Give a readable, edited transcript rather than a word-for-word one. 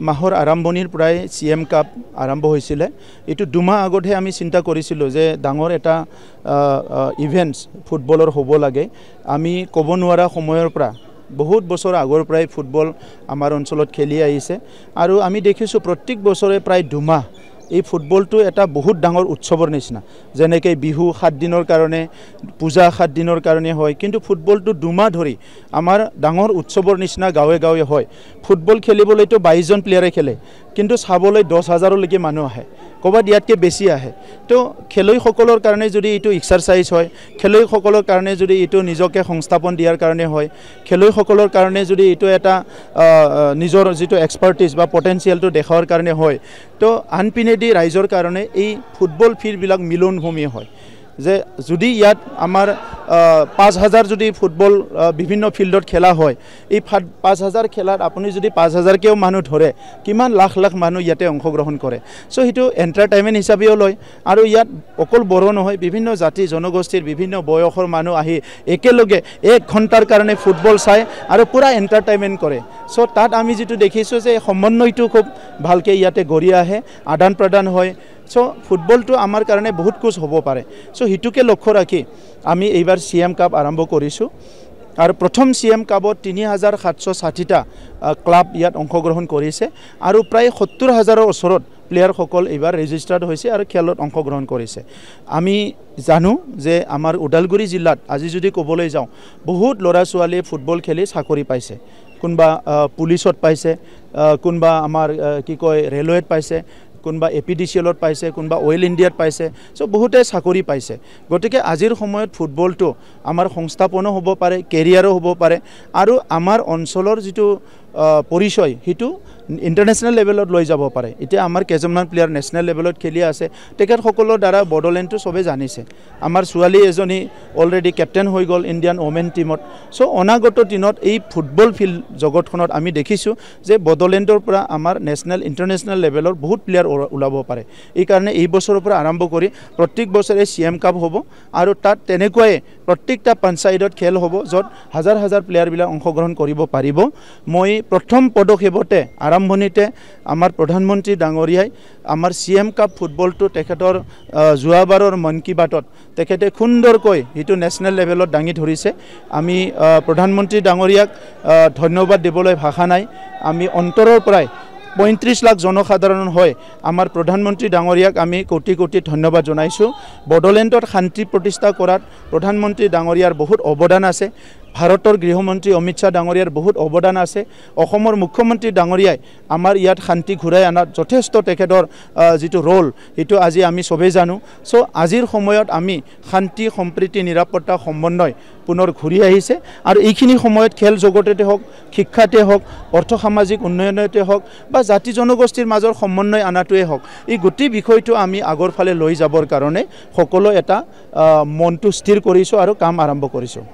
মাহৰ আৰম্ভণিৰ পৰাই CM কাপ আৰম্ভ হৈছিল। এটো দুমাহ আগতে আমি চিন্তা কৰিছিল যে ডাঙৰ এটা ইভেন্টস ফুটবলৰ হ'ব লাগে। আমি ক'ব নোৱাৰা সময়ৰ পৰা বহুত বছৰ আগৰ পৰাই ফুটবল আমাৰ অঞ্চলত খেলি আহিছে আৰু আমি দেখিছো প্ৰত্যেক বছৰে প্ৰায় দুমাহ এই ফুটবলটো এটা বহুত ডাঙৰ উৎসৱৰ নিচিনা যেনেকৈ বিহু 7 দিনৰ কাৰণে পূজা 7 দিনৰ কাৰণে হয় কিন্তু ফুটবলটো দুমাহ ধৰি আমাৰ ডাঙৰ উৎসৱৰ নিচিনা গাঁৱে গাঁৱে হয়। ফুটবল খেলিবলৈতো 22 জন প্লেয়াৰে খেলে কিন্তু চাবলৈ 10,000 লৈকে মানুহ আহে ক'বাত ইয়াতকৈ বেছি আহে। তো খেলুৱৈসকলৰ কাৰণে যদি এইটো এক্সাৰসাইজ হয়, খেলুৱৈসকলৰ কাৰণে যদি এইটো নিজকে সংস্থাপন দিয়াৰ কাৰণে হয়, খেলুৱৈসকলৰ কাৰণে যদি এইটো এটা নিজৰ যিটো এক্সপাৰ্টিজ বা পটেনশিয়ালটো দেখাৱাৰ কাৰণে হয়, তো আনপিনেদি ৰাইজৰ কাৰণে এই ফুটবল ফিল্ডবিলাক মিলনভূমি হয়। যে যদি ইয়াত আমাৰ 5,000 যদি ফুটবল বিভিন্ন ফিল্ডত খেলা হয়, এই 5,000 খেলাত আপুনি যদি 5,000কেও মানুহ ধৰে কিমান লাখ লাখ মানুহ ইয়াতে অংশগ্ৰহণ কৰে। সো সেইটো এণ্টাৰটেইনমেণ্ট হিচাপেও লয় আৰু ইয়াত অকল বড় নহয় বিভিন্ন জাতি জনগোষ্ঠীৰ বিভিন্ন বয়সৰ মানুহ আহি একেলগে 1 ঘণ্টাৰ কাৰণে ফুটবল চায় আৰু পুৰা এণ্টাৰটেইনমেণ্ট কৰে। সো তাত আমি যেটো দেখিছোঁ যে সমন্বয়টো খুব ভালকৈ ইয়াতে গঢ়ি আহে, আদান প্ৰদান হয়। সো ফুটবলটো আমাৰ কাৰণে বহুত কুছ হ'ব পাৰে। সো হিতুকে লক্ষ্য ৰাখি আমি এইবাৰ CM কাপ আৰম্ভ কৰিছোঁ আৰু প্ৰথম CM কাপত 3,760টা ক্লাব ইয়াত অংশগ্ৰহণ কৰিছে আৰু প্ৰায় 70,000ৰ ওচৰত প্লেয়াৰসকল এইবাৰ ৰেজিষ্টাৰ্ড হৈছে আৰু খেলত অংশগ্ৰহণ কৰিছে। আমি জানো যে আমাৰ ওদালগুৰি জিলাত আজি যদি ক'বলৈ যাওঁ বহুত ল'ৰা ছোৱালীয়ে ফুটবল খেলি চাকৰি পাইছে, কোনবা পুলিচত পাইছে, কোনবা আমাৰ কি কয় ৰেলৱেত পাইছে, কোনবা APDCLত পাইছে, কোনবা অইল ইণ্ডিয়াত পাইছে। সো বহুতে চাকৰি পাইছে। গতিকে আজিৰ সময়ত ফুটবলটো আমাৰ সংস্থাপনো হ'ব পাৰে, কেৰিয়াৰো হ'ব পাৰে আৰু আমাৰ অঞ্চলৰ যিটো পৰিচয় সেইটো ইণ্টাৰনেশ্যনেল লেভেলত লৈ যাব পাৰে। এতিয়া আমাৰ কেইজনমান প্লেয়াৰ নেশ্যনেল লেভেলত খেলি আছে, তেখেতসকলৰ দ্বাৰা বড়োলেণ্ডটো চবে জানিছে। আমাৰ ছোৱালী এজনী অলৰেডি কেপ্টেইন হৈ গ'ল ইণ্ডিয়ান ওমেন টিমত। সো অনাগত দিনত এই ফুটবল ফিল্ড জগতখনত আমি দেখিছোঁ যে বড়োলেণ্ডৰ পৰা আমাৰ নেশ্যনেল ইণ্টাৰনেশ্যনেল লেভেলৰ বহুত প্লেয়াৰ ওলাব পাৰে। এই কাৰণে এই বছৰৰ পৰা আৰম্ভ কৰি প্ৰত্যেক বছৰে CM কাপ হ'ব আৰু তাত তেনেকুৱাই প্ৰত্যেকটা পঞ্চায়তত খেল হ'ব য'ত হাজাৰ হাজাৰ প্লেয়াৰবিলাক অংশগ্ৰহণ কৰিব পাৰিব। মই প্ৰথম পদক্ষেপতে আৰম্ভণিতে আমাৰ প্ৰধানমন্ত্ৰী ডাঙৰীয়াই আমাৰ CM কাপ ফুটবলটো তেখেতৰ যোৱাবাৰৰ মন কি বাতত তেখেতে সুন্দৰকৈ এইটো নেশ্যনেল লেভেলত দাঙি ধৰিছে। আমি প্ৰধানমন্ত্ৰী ডাঙৰীয়াক ধন্যবাদ দিবলৈ ভাষা নাই। আমি অন্তৰৰ পৰাই 35 লাখ জনসাধাৰণ হয় আমাৰ প্ৰধানমন্ত্ৰী ডাঙৰীয়াক আমি কোটি কোটি ধন্যবাদ জনাইছোঁ। বড়োলেণ্ডত শান্তি প্ৰতিষ্ঠা কৰাত প্ৰধানমন্ত্ৰী ডাঙৰীয়াৰ বহুত অৱদান আছে। ভাৰতৰ গৃহমন্ত্ৰী অমিত শ্বাহ ডাঙৰীয়াৰ বহুত অৱদান আছে। অসমৰ মুখ্যমন্ত্ৰী ডাঙৰীয়াই আমাৰ ইয়াত শান্তি ঘূৰাই আনাত যথেষ্ট তেখেতৰ যিটো ৰোল সেইটো আজি আমি চবেই জানো। সো আজিৰ সময়ত আমি শান্তি সম্প্ৰীতি নিৰাপত্তা সমন্বয় পুনৰ ঘূৰি আহিছে আৰু এইখিনি সময়ত খেল জগততে হওক, শিক্ষাতে হওক, অৰ্থ সামাজিক উন্নয়নতে হওক বা জাতি জনগোষ্ঠীৰ মাজৰ সমন্বয় আনাটোৱে হওক, এই গোটেই বিষয়টো আমি আগৰ ফালে লৈ যাবৰ কাৰণে সকলো এটা মনটো স্থিৰ কৰিছোঁ আৰু কাম আৰম্ভ কৰিছোঁ।